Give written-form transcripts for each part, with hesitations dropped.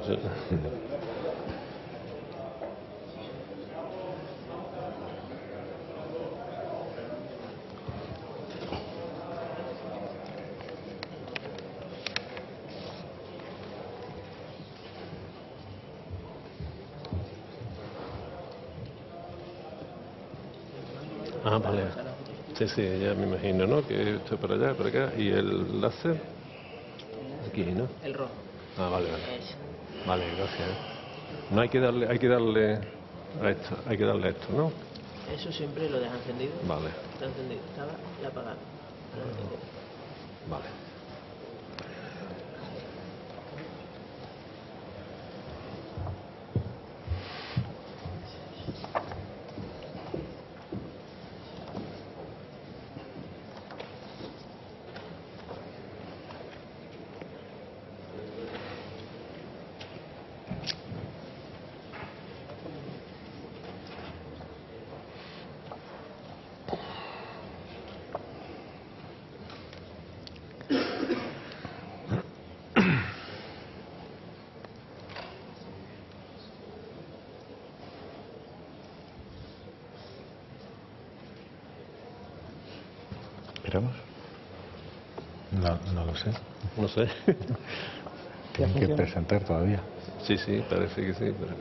Sí. Ah, vale. Sí, sí, ya me imagino, ¿no? Que esto para allá, para acá. ¿Y el láser? Aquí, ¿no? El rojo. Ah, vale, vale. Ese. Vale, gracias. No hay que darle a esto, hay que darle a esto, ¿no? Eso siempre lo deja encendido. Vale. Está encendido. Estaba y apagado. Ahora lo tengo. Vale. ¿Esperamos? No lo sé. No sé. Tienen que presentar todavía. Sí, sí, parece que sí, pero...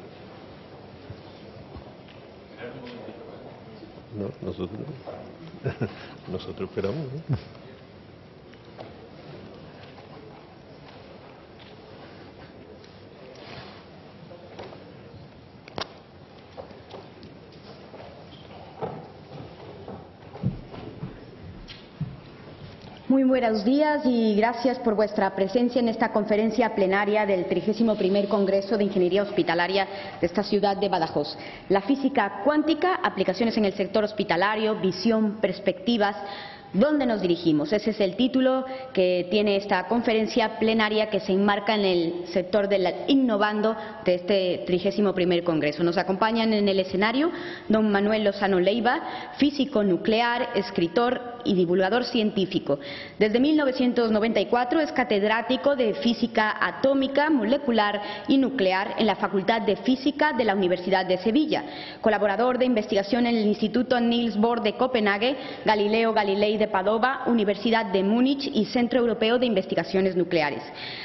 No, nosotros esperamos, ¿no? Muy buenos días y gracias por vuestra presencia en esta conferencia plenaria del 31º Congreso de Ingeniería Hospitalaria de esta ciudad de Badajoz. La física cuántica, aplicaciones en el sector hospitalario, visión, perspectivas. ¿Dónde nos dirigimos? Ese es el título que tiene esta conferencia plenaria que se enmarca en el sector del innovando de este 31º Congreso. Nos acompañan en el escenario don Manuel Lozano Leiva, físico nuclear, escritor y divulgador científico. Desde 1994 es catedrático de Física Atómica, Molecular y Nuclear en la Facultad de Física de la Universidad de Sevilla, colaborador de investigación en el Instituto Niels Bohr de Copenhague, Galileo Galilei de Padova, Universidad de Múnich y Centro Europeo de Investigaciones Nucleares.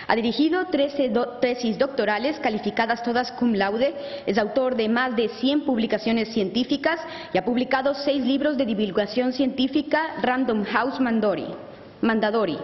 Ha dirigido 13 tesis doctorales calificadas todas cum laude, es autor de más de 100 publicaciones científicas y ha publicado 6 libros de divulgación científica Random House Mandadori.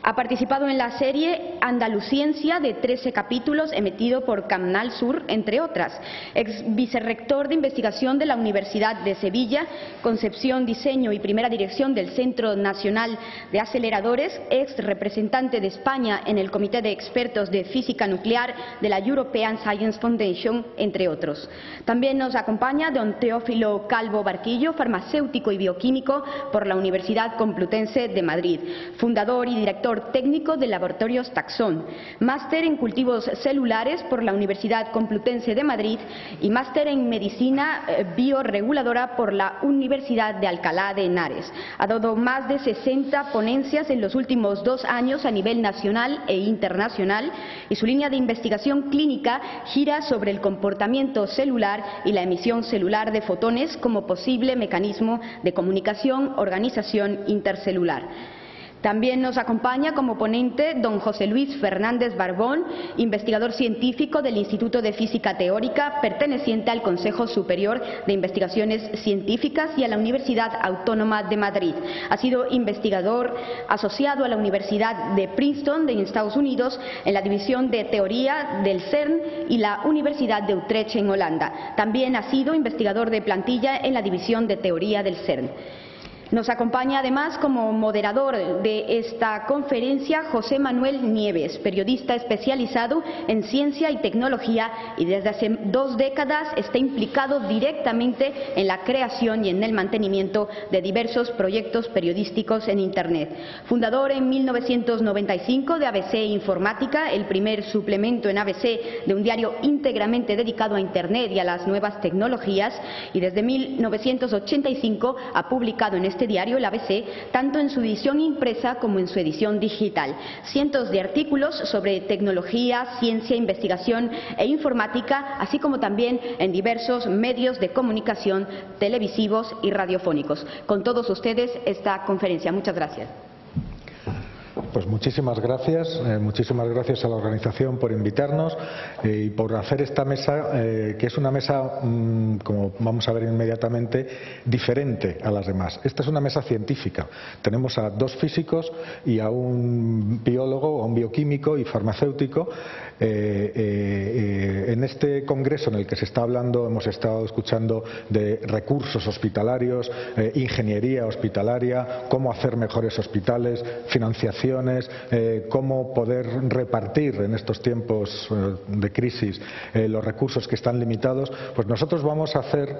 Ha participado en la serie Andaluciencia de 13 capítulos emitido por Canal Sur, entre otras. Ex vicerrector de investigación de la Universidad de Sevilla, concepción, diseño y primera dirección del Centro Nacional de Aceleradores, ex representante de España en el Comité de Expertos de Física Nuclear de la European Science Foundation, entre otros. También nos acompaña don Teófilo Calvo Barquillo, farmacéutico y bioquímico por la Universidad Complutense de Madrid, fundador y director técnico de Laboratorios Taxón, máster en cultivos celulares por la Universidad Complutense de Madrid y máster en medicina bioreguladora por la Universidad de Alcalá de Henares. Ha dado más de 60 ponencias en los últimos 2 años a nivel nacional e internacional y su línea de investigación clínica gira sobre el comportamiento celular y la emisión celular de fotones como posible mecanismo de comunicación, organización intercelular. También nos acompaña como ponente don José Luis Fernández Barbón, investigador científico del Instituto de Física Teórica, perteneciente al Consejo Superior de Investigaciones Científicas y a la Universidad Autónoma de Madrid. Ha sido investigador asociado a la Universidad de Princeton de Estados Unidos en la División de Teoría del CERN y la Universidad de Utrecht en Holanda. También ha sido investigador de plantilla en la División de Teoría del CERN. Nos acompaña además como moderador de esta conferencia José Manuel Nieves, periodista especializado en ciencia y tecnología y desde hace 2 décadas está implicado directamente en la creación y en el mantenimiento de diversos proyectos periodísticos en Internet. Fundador en 1995 de ABC Informática, el primer suplemento en ABC de un diario íntegramente dedicado a Internet y a las nuevas tecnologías, y desde 1985 ha publicado en este este diario, el ABC, tanto en su edición impresa como en su edición digital. Cientos de artículos sobre tecnología, ciencia, investigación e informática, así como también en diversos medios de comunicación televisivos y radiofónicos. Con todos ustedes esta conferencia. Muchas gracias. Pues muchísimas gracias a la organización por invitarnos y por hacer esta mesa, que es una mesa, como vamos a ver inmediatamente, diferente a las demás. Esta es una mesa científica. Tenemos a dos físicos y a un biólogo, a un bioquímico y farmacéutico. En este congreso en el que se está hablando, hemos estado escuchando de recursos hospitalarios, ingeniería hospitalaria, cómo hacer mejores hospitales, financiación, cómo poder repartir en estos tiempos de crisis los recursos que están limitados. Pues nosotros vamos a hacer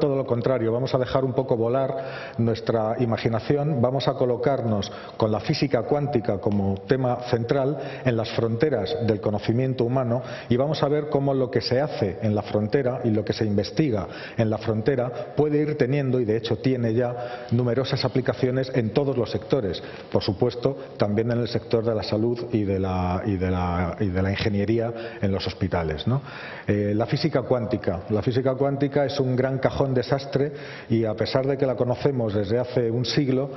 todo lo contrario, vamos a dejar un poco volar nuestra imaginación, vamos a colocarnos con la física cuántica como tema central en las fronteras del conocimiento humano y vamos a ver cómo lo que se hace en la frontera y lo que se investiga en la frontera puede ir teniendo, y de hecho tiene ya, numerosas aplicaciones en todos los sectores. Por supuesto, también en el sector de la salud y de la ingeniería en los hospitales, ¿no? La física cuántica es un gran cajón desastre y, a pesar de que la conocemos desde hace un siglo,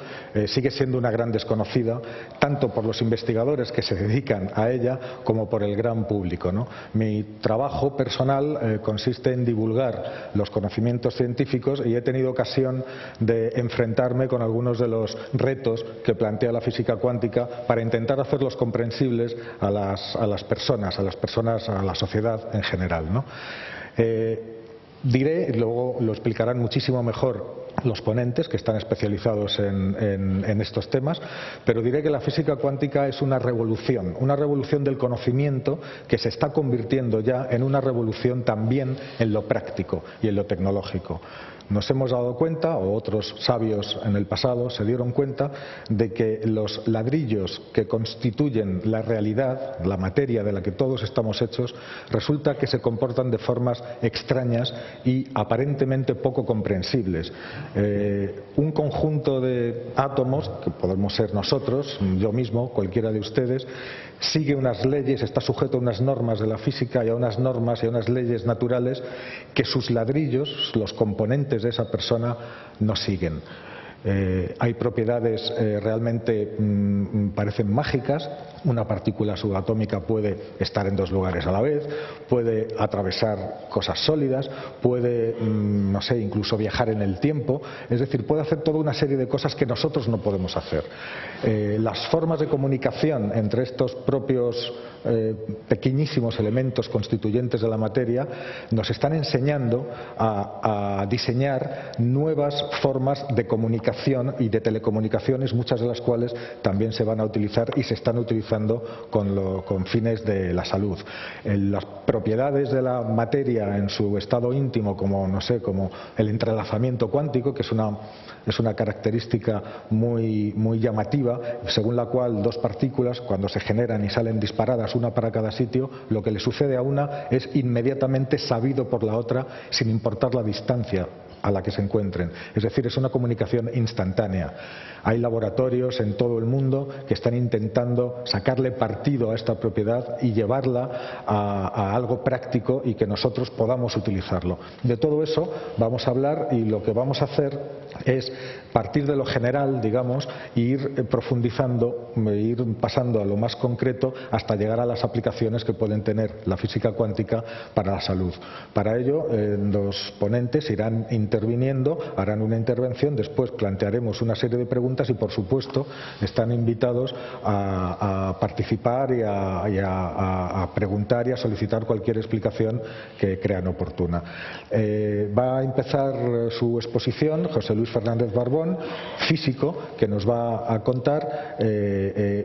sigue siendo una gran desconocida, tanto por los investigadores que se dedican a ella como por el gran público, ¿no? Mi trabajo personal consiste en divulgar los conocimientos científicos y he tenido ocasión de enfrentarme con algunos de los retos que plantea la física cuántica para intentar hacerlos comprensibles a las personas, a la sociedad en general, ¿no? Diré, y luego lo explicarán muchísimo mejor los ponentes que están especializados en estos temas, pero diré que la física cuántica es una revolución del conocimiento que se está convirtiendo ya en una revolución también en lo práctico y en lo tecnológico. Nos hemos dado cuenta, o otros sabios en el pasado se dieron cuenta, de que los ladrillos que constituyen la realidad, la materia de la que todos estamos hechos, resulta que se comportan de formas extrañas y aparentemente poco comprensibles. Un conjunto de átomos, que podemos ser nosotros, yo mismo, cualquiera de ustedes, sigue unas leyes, está sujeto a unas normas de la física y a unas normas y a unas leyes naturales que sus ladrillos, los componentes de esa persona, no siguen. Hay propiedades realmente parecen mágicas. Una partícula subatómica puede estar en dos lugares a la vez, puede atravesar cosas sólidas, puede, no sé, incluso viajar en el tiempo. Es decir, puede hacer toda una serie de cosas que nosotros no podemos hacer. Las formas de comunicación entre estos propios pequeñísimos elementos constituyentes de la materia nos están enseñando a diseñar nuevas formas de comunicación y de telecomunicaciones, muchas de las cuales también se van a utilizar y se están utilizando con fines de la salud. Las propiedades de la materia en su estado íntimo, como, no sé, como el entrelazamiento cuántico, que es una característica muy llamativa, según la cual dos partículas, cuando se generan y salen disparadas una para cada sitio, lo que le sucede a una es inmediatamente sabido por la otra, sin importar la distancia a la que se encuentren. Es decir, es una comunicación instantánea. Hay laboratorios en todo el mundo que están intentando sacarle partido a esta propiedad y llevarla a algo práctico y que nosotros podamos utilizarlo. De todo eso vamos a hablar, y lo que vamos a hacer es partir de lo general, digamos, e ir profundizando, ir pasando a lo más concreto hasta llegar a las aplicaciones que pueden tener la física cuántica para la salud. Para ello, los ponentes irán interviniendo, harán una intervención, después plantearemos una serie de preguntas y, por supuesto, están invitados a participar y a preguntar y a solicitar cualquier explicación que crean oportuna. Va a empezar su exposición José Luis Fernández Barbón, físico, que nos va a contar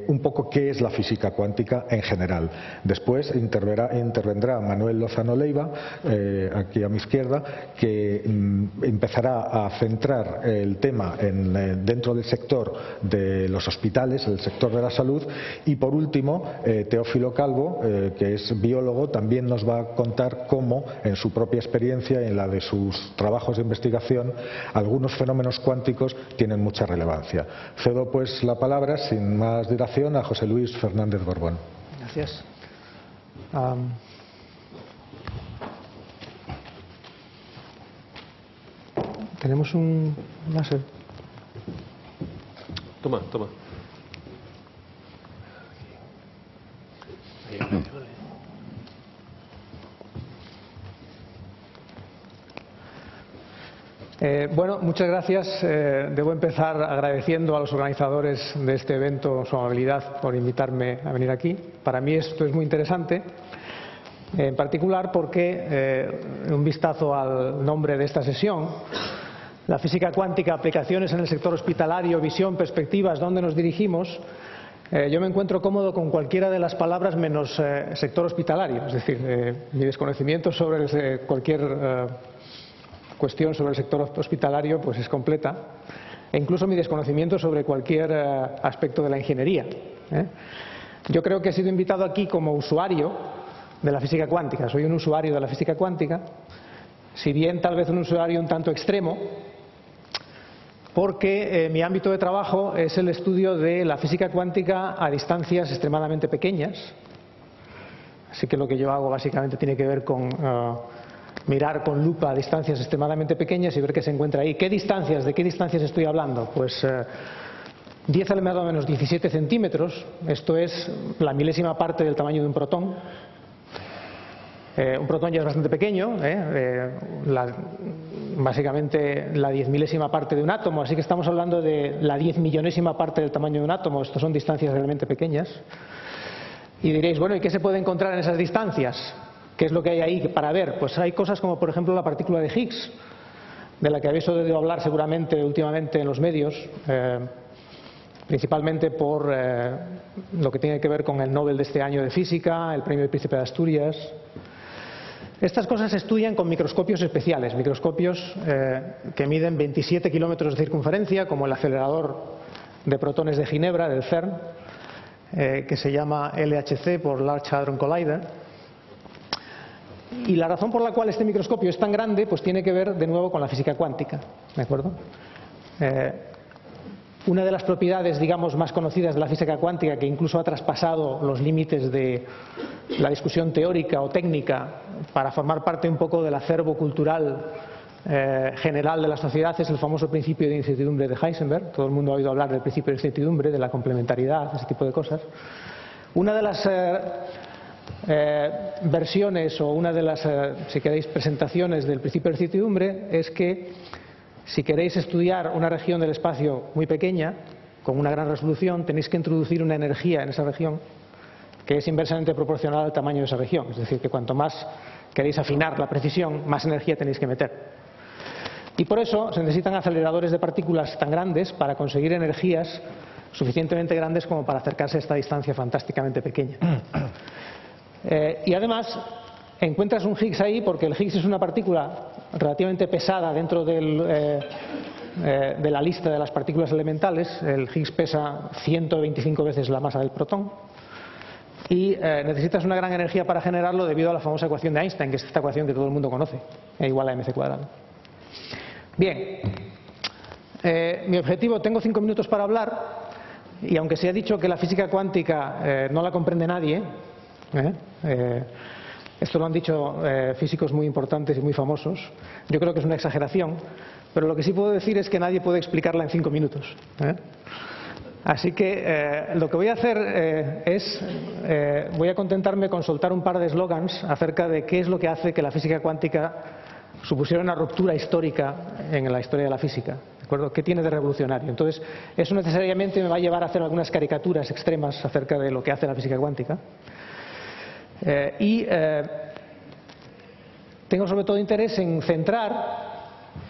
un poco qué es la física cuántica en general. Después intervendrá Manuel Lozano Leiva, aquí a mi izquierda, que empezará a centrar el tema problema dentro del sector de los hospitales, el sector de la salud. Y por último, Teófilo Calvo, que es biólogo, también nos va a contar cómo en su propia experiencia y en la de sus trabajos de investigación algunos fenómenos cuánticos tienen mucha relevancia. Cedo pues la palabra sin más dilación a José Luis Fernández Borbón. Gracias. Tenemos un láser. Toma. Bueno, muchas gracias. Debo empezar agradeciendo a los organizadores de este evento su amabilidad por invitarme a venir aquí. Para mí esto es muy interesante, en particular porque un vistazo al nombre de esta sesión, la física cuántica, aplicaciones en el sector hospitalario, visión, perspectivas, ¿dónde nos dirigimos? Yo me encuentro cómodo con cualquiera de las palabras menos sector hospitalario, es decir, mi desconocimiento sobre cualquier cuestión sobre el sector hospitalario pues es completa, e incluso mi desconocimiento sobre cualquier aspecto de la ingeniería. Yo creo que he sido invitado aquí como usuario de la física cuántica, soy un usuario de la física cuántica, si bien tal vez un usuario un tanto extremo, porque mi ámbito de trabajo es el estudio de la física cuántica a distancias extremadamente pequeñas. Así que lo que yo hago básicamente tiene que ver con mirar con lupa a distancias extremadamente pequeñas y ver qué se encuentra ahí. ¿Qué distancias? ¿De qué distancias estoy hablando? Pues 10 elevado a menos 17 centímetros, esto es la milésima parte del tamaño de un protón. Un protón ya es bastante pequeño, básicamente la 10 milésima parte de un átomo, así que estamos hablando de la 10 millonésima parte del tamaño de un átomo. Estos son distancias realmente pequeñas. Y diréis, bueno, ¿y qué se puede encontrar en esas distancias? ¿Qué es lo que hay ahí para ver? Pues hay cosas como, por ejemplo, la partícula de Higgs, de la que habéis oído hablar seguramente últimamente en los medios, principalmente por lo que tiene que ver con el Nobel de este año de Física, el Premio del Príncipe de Asturias. Estas cosas se estudian con microscopios especiales, microscopios que miden 27 kilómetros de circunferencia, como el acelerador de protones de Ginebra, del CERN, que se llama LHC por Large Hadron Collider. Y la razón por la cual este microscopio es tan grande pues tiene que ver de nuevo con la física cuántica, ¿de acuerdo? Una de las propiedades, digamos, más conocidas de la física cuántica, que incluso ha traspasado los límites de la discusión teórica o técnica para formar parte un poco del acervo cultural general de la sociedad, es el famoso principio de incertidumbre de Heisenberg. Todo el mundo ha oído hablar del principio de incertidumbre, de la complementariedad, ese tipo de cosas. Una de las versiones o una de las, si queréis, presentaciones del principio de incertidumbre es que si queréis estudiar una región del espacio muy pequeña, con una gran resolución, tenéis que introducir una energía en esa región que es inversamente proporcional al tamaño de esa región. Es decir, que cuanto más queréis afinar la precisión, más energía tenéis que meter. Y por eso se necesitan aceleradores de partículas tan grandes para conseguir energías suficientemente grandes como para acercarse a esta distancia fantásticamente pequeña. Y además encuentras un Higgs ahí porque el Higgs es una partícula relativamente pesada dentro de la lista de las partículas elementales. El Higgs pesa 125 veces la masa del protón y necesitas una gran energía para generarlo debido a la famosa ecuación de Einstein, que es esta ecuación que todo el mundo conoce, E igual a mc cuadrado. Bien, mi objetivo, tengo 5 minutos para hablar, y aunque se ha dicho que la física cuántica no la comprende nadie, esto lo han dicho físicos muy importantes y muy famosos, yo creo que es una exageración, pero lo que sí puedo decir es que nadie puede explicarla en 5 minutos. Así que lo que voy a hacer voy a contentarme con soltar un par de eslogans acerca de qué es lo que hace que la física cuántica supusiera una ruptura histórica en la historia de la física, ¿de acuerdo? ¿Qué tiene de revolucionario? Entonces, eso necesariamente me va a llevar a hacer algunas caricaturas extremas acerca de lo que hace la física cuántica. Tengo sobre todo interés en centrar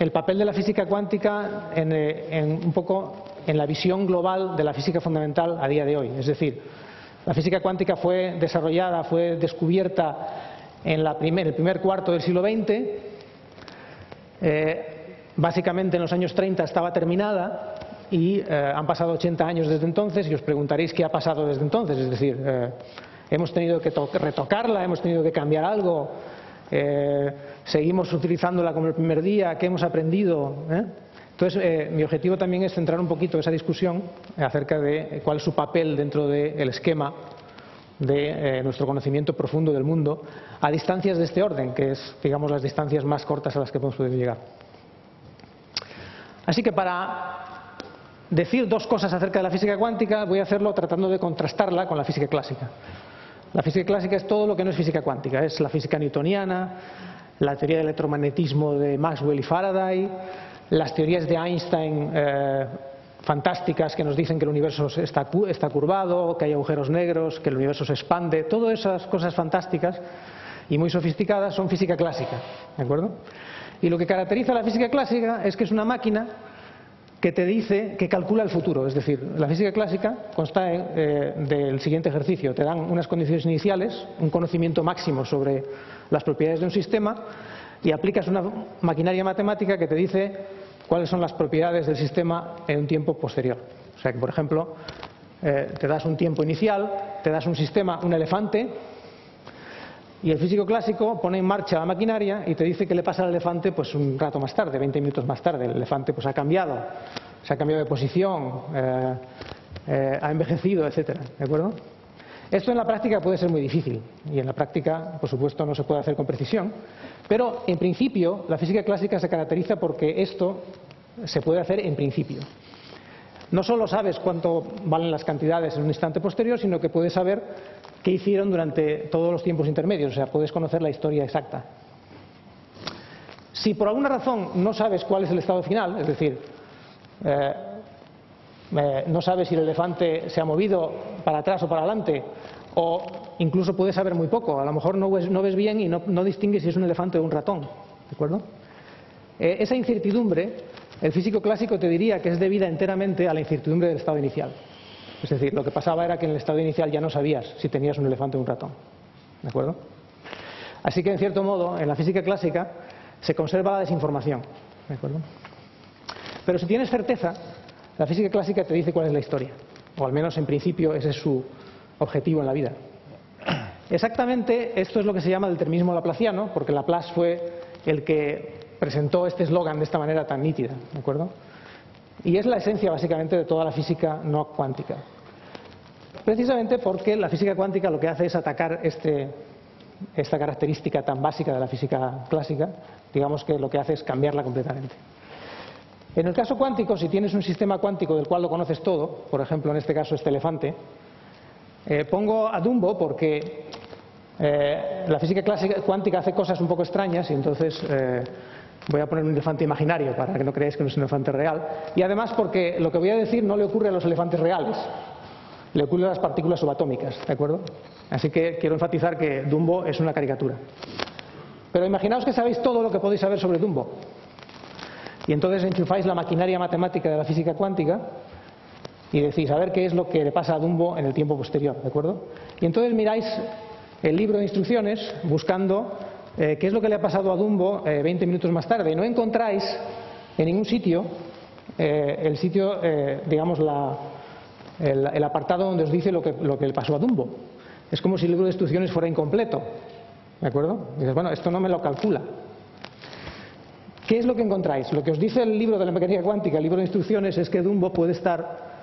el papel de la física cuántica un poco en la visión global de la física fundamental a día de hoy. Es decir, la física cuántica fue desarrollada, fue descubierta en el primer cuarto del siglo XX. básicamente en los años 30 estaba terminada y han pasado 80 años desde entonces y os preguntaréis qué ha pasado desde entonces. Es decir, hemos tenido que retocarla, hemos tenido que cambiar algo, seguimos utilizándola como el primer día, ¿qué hemos aprendido? Entonces, mi objetivo también es centrar un poquito esa discusión acerca de cuál es su papel dentro del esquema de nuestro conocimiento profundo del mundo a distancias de este orden, que es, digamos, las distancias más cortas a las que podemos poder llegar. Así que para decir dos cosas acerca de la física cuántica voy a hacerlo tratando de contrastarla con la física clásica. La física clásica es todo lo que no es física cuántica, es la física newtoniana, la teoría del electromagnetismo de Maxwell y Faraday, las teorías de Einstein fantásticas que nos dicen que el universo está curvado, que hay agujeros negros, que el universo se expande. Todas esas cosas fantásticas y muy sofisticadas son física clásica, ¿de acuerdo? Y lo que caracteriza a la física clásica es que es una máquina que te dice, que calcula el futuro. Es decir, la física clásica consta del siguiente ejercicio: te dan unas condiciones iniciales, un conocimiento máximo sobre las propiedades de un sistema, y aplicas una maquinaria matemática que te dice cuáles son las propiedades del sistema en un tiempo posterior. O sea que, por ejemplo, te das un tiempo inicial, te das un sistema, un elefante, y el físico clásico pone en marcha la maquinaria y te dice qué le pasa al elefante pues un rato más tarde, 20 minutos más tarde. El elefante pues ha cambiado, se ha cambiado de posición, ha envejecido, etcétera, ¿de acuerdo? Esto en la práctica puede ser muy difícil y en la práctica, por supuesto, no se puede hacer con precisión, pero en principio la física clásica se caracteriza porque esto se puede hacer en principio. No solo sabes cuánto valen las cantidades en un instante posterior, sino que puedes saber qué hicieron durante todos los tiempos intermedios, o sea, puedes conocer la historia exacta. Si por alguna razón no sabes cuál es el estado final, es decir, no sabes si el elefante se ha movido para atrás o para adelante, o incluso puedes saber muy poco, a lo mejor no ves bien y no distingues si es un elefante o un ratón, ¿de acuerdo? Esa incertidumbre, el físico clásico te diría que es debida enteramente a la incertidumbre del estado inicial. Es decir, lo que pasaba era que en el estado inicial ya no sabías si tenías un elefante o un ratón, ¿de acuerdo? Así que, en cierto modo, en la física clásica se conserva la desinformación, ¿de acuerdo? Pero si tienes certeza, la física clásica te dice cuál es la historia, o al menos en principio ese es su objetivo en la vida. Exactamente esto es lo que se llama determinismo laplaciano, porque Laplace fue el que presentó este eslogan de esta manera tan nítida, ¿de acuerdo? Y es la esencia básicamente de toda la física no cuántica. Precisamente porque la física cuántica lo que hace es atacar esta característica tan básica de la física clásica, digamos que lo que hace es cambiarla completamente. En el caso cuántico, si tienes un sistema cuántico del cual lo conoces todo, por ejemplo en este caso este elefante, pongo a Dumbo porque la física cuántica hace cosas un poco extrañas y entonces voy a poner un elefante imaginario para que no creáis que no es un elefante real, y además porque lo que voy a decir no le ocurre a los elefantes reales, le ocurre a las partículas subatómicas, ¿de acuerdo? Así que quiero enfatizar que Dumbo es una caricatura. Pero imaginaos que sabéis todo lo que podéis saber sobre Dumbo. Y entonces enchufáis la maquinaria matemática de la física cuántica y decís, a ver qué es lo que le pasa a Dumbo en el tiempo posterior, ¿de acuerdo? Y entonces miráis el libro de instrucciones buscando qué es lo que le ha pasado a Dumbo 20 minutos más tarde. Y no encontráis en ningún sitio el sitio, digamos, el apartado donde os dice lo que le pasó a Dumbo. Es como si el libro de instrucciones fuera incompleto, ¿de acuerdo? Y dices, bueno, esto no me lo calcula. ¿Qué es lo que encontráis? Lo que os dice el libro de la mecánica cuántica, el libro de instrucciones, es que Dumbo puede estar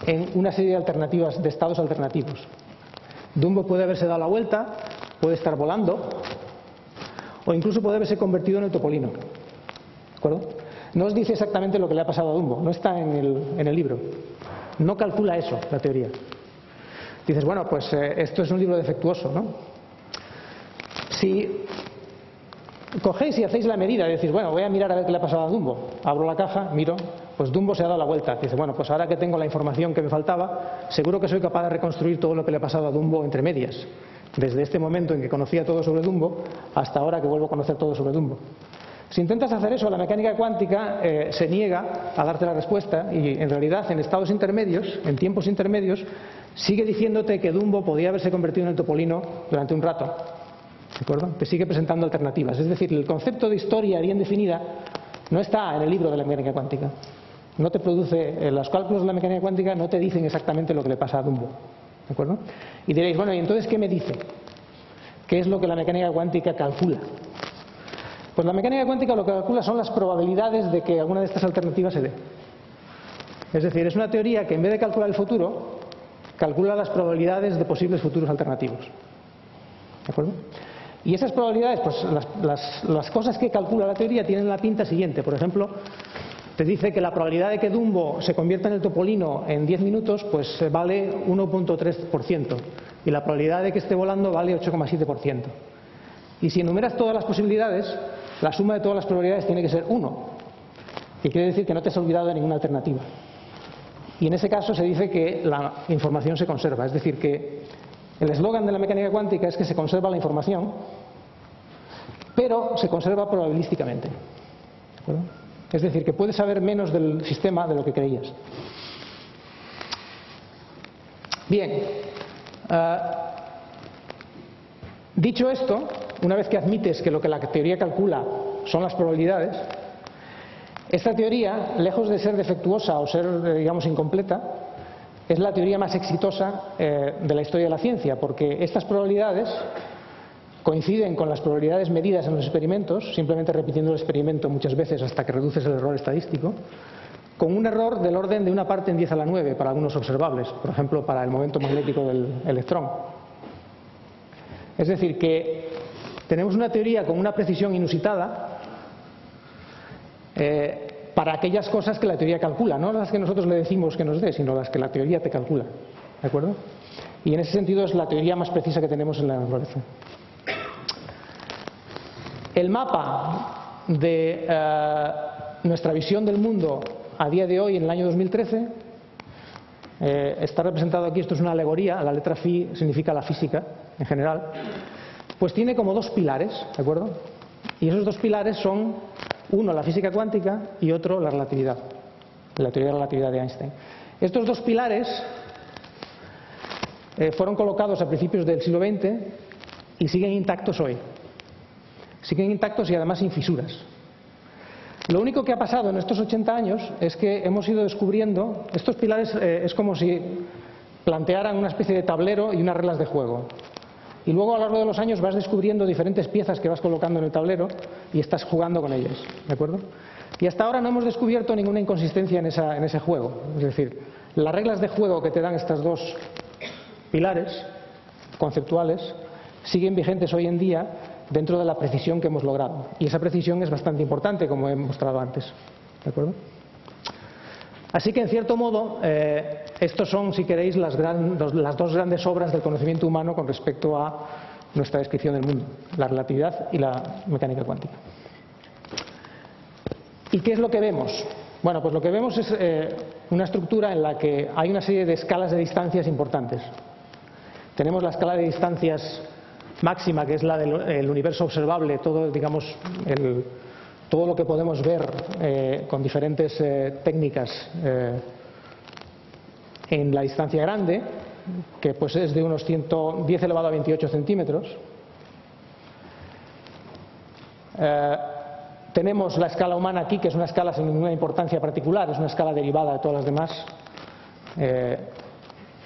en una serie de alternativas, de estados alternativos. Dumbo puede haberse dado la vuelta, puede estar volando, o incluso puede haberse convertido en el topolino. ¿De acuerdo? No os dice exactamente lo que le ha pasado a Dumbo, no está en el libro. No calcula eso, la teoría. Dices, bueno, pues esto es un libro defectuoso, ¿no? Si cogéis y hacéis la medida y decís, bueno, voy a mirar a ver qué le ha pasado a Dumbo. Abro la caja, miro, pues Dumbo se ha dado la vuelta. Dice, bueno, pues ahora que tengo la información que me faltaba, seguro que soy capaz de reconstruir todo lo que le ha pasado a Dumbo entre medias. Desde este momento en que conocía todo sobre Dumbo hasta ahora que vuelvo a conocer todo sobre Dumbo. Si intentas hacer eso, la mecánica cuántica se niega a darte la respuesta y en realidad en estados intermedios, en tiempos intermedios, sigue diciéndote que Dumbo podía haberse convertido en el topolino durante un rato. ¿De acuerdo? Te sigue presentando alternativas. Es decir, el concepto de historia bien definida No está en el libro de la mecánica cuántica. No te produce, los cálculos de la mecánica cuántica no te dicen exactamente lo que le pasa a Dumbo. ¿De acuerdo? Y diréis, bueno, ¿y entonces qué me dice? ¿Qué es lo que la mecánica cuántica calcula? Pues la mecánica cuántica lo que calcula son las probabilidades de que alguna de estas alternativas se dé. Es decir, es una teoría que en vez de calcular el futuro, calcula las probabilidades de posibles futuros alternativos. ¿De acuerdo? Y esas probabilidades, pues las cosas que calcula la teoría tienen la pinta siguiente. Por ejemplo, te dice que la probabilidad de que Dumbo se convierta en el topolino en 10 minutos, pues vale 1,3%. Y la probabilidad de que esté volando vale 8,7%. Y si enumeras todas las posibilidades, la suma de todas las probabilidades tiene que ser 1. Que quiere decir que no te has olvidado de ninguna alternativa. Y en ese caso se dice que la información se conserva. Es decir, que el eslogan de la mecánica cuántica es que se conserva la información, pero se conserva probabilísticamente. ¿De acuerdo? Es decir, que puedes saber menos del sistema de lo que creías. Bien, dicho esto, una vez que admites que lo que la teoría calcula son las probabilidades, esta teoría, lejos de ser defectuosa o ser, digamos, incompleta, es la teoría más exitosa de la historia de la ciencia, porque estas probabilidades coinciden con las probabilidades medidas en los experimentos, simplemente repitiendo el experimento muchas veces hasta que reduces el error estadístico, con un error del orden de 1 parte en 10 a la 9 para algunos observables, por ejemplo para el momento magnético del electrón. Es decir, que tenemos una teoría con una precisión inusitada para aquellas cosas que la teoría calcula, no las que nosotros le decimos que nos dé, sino las que la teoría te calcula. ¿De acuerdo? Y en ese sentido es la teoría más precisa que tenemos en la naturaleza. El mapa de nuestra visión del mundo a día de hoy, en el año 2013, está representado aquí. Esto es una alegoría, la letra Phi significa la física en general, pues tiene como 2 pilares, ¿de acuerdo? Y esos 2 pilares son, uno la física cuántica y otro la relatividad, la teoría de la relatividad de Einstein. Estos 2 pilares fueron colocados a principios del siglo XX y siguen intactos hoy. Siguen intactos y además sin fisuras. Lo único que ha pasado en estos 80 años es que hemos ido descubriendo, estos pilares es como si plantearan una especie de tablero y unas reglas de juego. Y luego a lo largo de los años vas descubriendo diferentes piezas que vas colocando en el tablero y estás jugando con ellas, ¿de acuerdo? Y hasta ahora no hemos descubierto ninguna inconsistencia en ese juego. Es decir, las reglas de juego que te dan estos 2 pilares conceptuales siguen vigentes hoy en día dentro de la precisión que hemos logrado. Y esa precisión es bastante importante, como he mostrado antes. ¿De acuerdo? Así que, en cierto modo, estos son, si queréis, las 2 grandes obras del conocimiento humano con respecto a nuestra descripción del mundo: la relatividad y la mecánica cuántica. ¿Y qué es lo que vemos? Bueno, pues lo que vemos es una estructura en la que hay una serie de escalas de distancias importantes. Tenemos la escala de distancias máxima, que es la del universo observable, todo, digamos, todo lo que podemos ver con diferentes técnicas en la distancia grande, que pues es de unos 10 elevado a 28 centímetros. Tenemos la escala humana aquí, que es una escala sin ninguna importancia particular, es una escala derivada de todas las demás,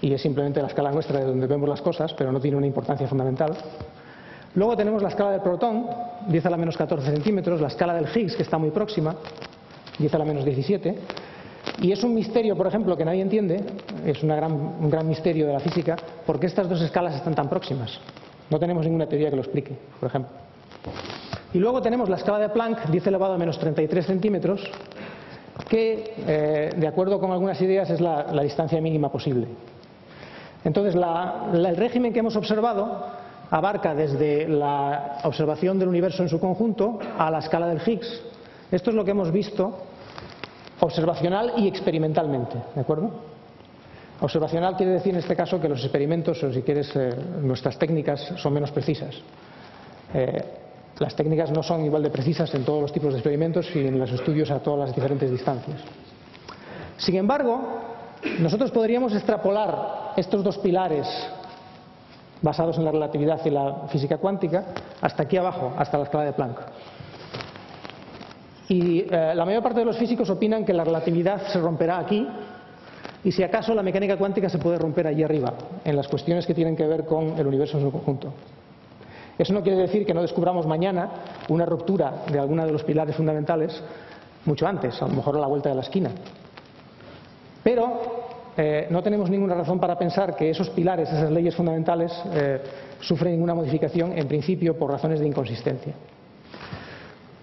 y es simplemente la escala nuestra de donde vemos las cosas, pero no tiene una importancia fundamental. Luego tenemos la escala del protón, 10 a la menos 14 centímetros, la escala del Higgs, que está muy próxima, 10 a la menos 17, y es un misterio, por ejemplo, que nadie entiende, es un gran misterio de la física, porque estas 2 escalas están tan próximas. No tenemos ninguna teoría que lo explique, por ejemplo. Y luego tenemos la escala de Planck, 10 elevado a menos 33 centímetros, que, de acuerdo con algunas ideas, es la distancia mínima posible. Entonces, el régimen que hemos observado abarca desde la observación del universo en su conjunto a la escala del Higgs. Esto es lo que hemos visto observacional y experimentalmente, ¿de acuerdo? Observacional quiere decir en este caso que los experimentos, o si quieres, nuestras técnicas son menos precisas. Las técnicas no son igual de precisas en todos los tipos de experimentos y en los estudios a todas las diferentes distancias. Sin embargo, nosotros podríamos extrapolar estos 2 pilares basados en la relatividad y la física cuántica hasta aquí abajo, hasta la escala de Planck. Y la mayor parte de los físicos opinan que la relatividad se romperá aquí y si acaso la mecánica cuántica se puede romper allí arriba, en las cuestiones que tienen que ver con el universo en su conjunto. Eso no quiere decir que no descubramos mañana una ruptura de alguno de los pilares fundamentales mucho antes, a lo mejor a la vuelta de la esquina. Pero no tenemos ninguna razón para pensar que esos pilares, esas leyes fundamentales, sufren ninguna modificación en principio por razones de inconsistencia.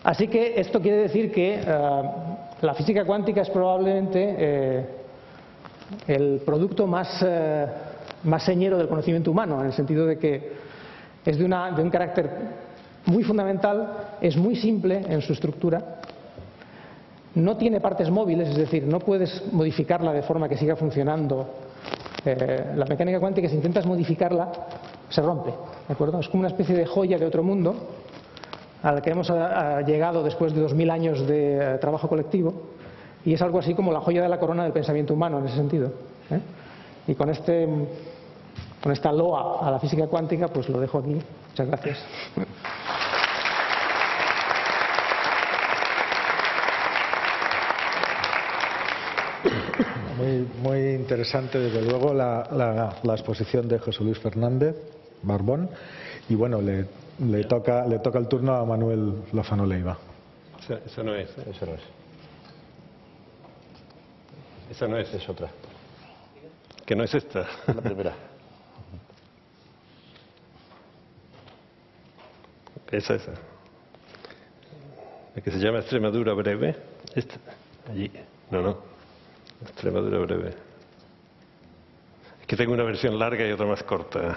Así que esto quiere decir que la física cuántica es probablemente el producto más señero del conocimiento humano, en el sentido de que es de un carácter muy fundamental, es muy simple en su estructura, no tiene partes móviles, es decir, no puedes modificarla de forma que siga funcionando. La mecánica cuántica, si intentas modificarla, se rompe, ¿de acuerdo? Es como una especie de joya de otro mundo al que hemos llegado después de 2000 años de trabajo colectivo, y es algo así como la joya de la corona del pensamiento humano en ese sentido. Y con esta loa a la física cuántica, pues lo dejo aquí. Muchas gracias. Muy interesante, desde luego, la exposición de José Luis Fernández Barbón. Y bueno, le toca el turno a Manuel Lozano Leiva. Esa no es. Eso no es. Esa no es. Es otra. Que no es esta. La primera. Esa. La que se llama Extremadura Breve. Esta. Allí. No. Extremadura Breve. Es que tengo una versión larga y otra más corta.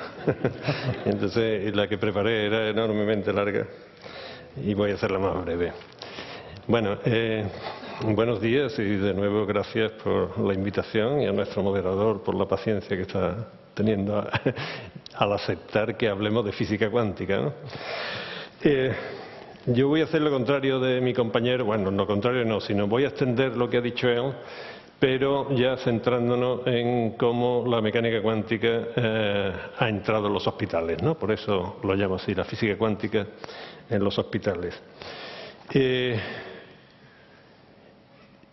Entonces la que preparé era enormemente larga y voy a hacerla más breve. Bueno, buenos días y de nuevo gracias por la invitación y a nuestro moderador por la paciencia que está teniendo al aceptar que hablemos de física cuántica, ¿no? Yo voy a hacer lo contrario de mi compañero, bueno, lo contrario no, sino voy a extender lo que ha dicho él, pero ya centrándonos en cómo la mecánica cuántica ha entrado en los hospitales, ¿no? Por eso lo llamo así, la física cuántica en los hospitales.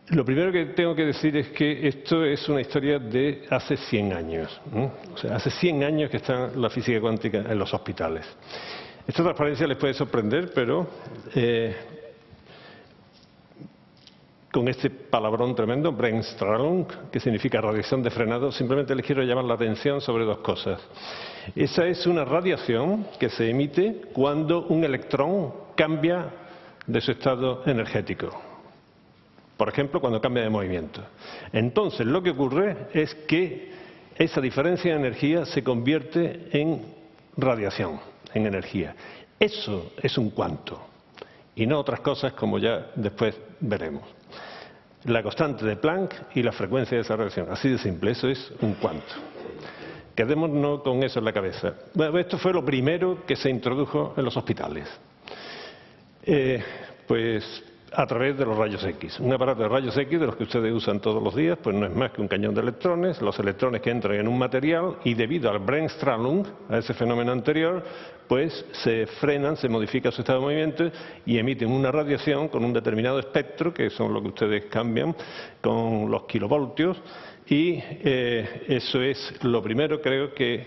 Lo primero que tengo que decir es que esto es una historia de hace 100 años, ¿no? O sea, hace 100 años que está la física cuántica en los hospitales. Esta transparencia les puede sorprender, pero con este palabrón tremendo, Bremsstrahlung, que significa radiación de frenado, simplemente les quiero llamar la atención sobre dos cosas. Esa es una radiación que se emite cuando un electrón cambia de su estado energético. Por ejemplo, cuando cambia de movimiento. Entonces, lo que ocurre es que esa diferencia de energía se convierte en radiación, en energía. Eso es un cuanto, y no otras cosas como ya después veremos. La constante de Planck y la frecuencia de esa radiación. Así de simple, eso es un cuanto. Quedémonos con eso en la cabeza. Bueno, esto fue lo primero que se introdujo en los hospitales. Pues a través de los rayos X. Un aparato de rayos X de los que ustedes usan todos los días, pues no es más que un cañón de electrones, los electrones que entran en un material y debido al Bremsstrahlung, a ese fenómeno anterior, pues se frenan, se modifica su estado de movimiento y emiten una radiación con un determinado espectro, que son lo que ustedes cambian con los kilovoltios, y eso es lo primero, creo que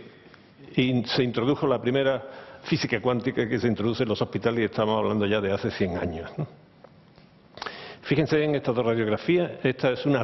se introdujo la primera física cuántica que se introduce en los hospitales y estamos hablando ya de hace 100 años, ¿no? Fíjense en estas dos radiografías, esta es una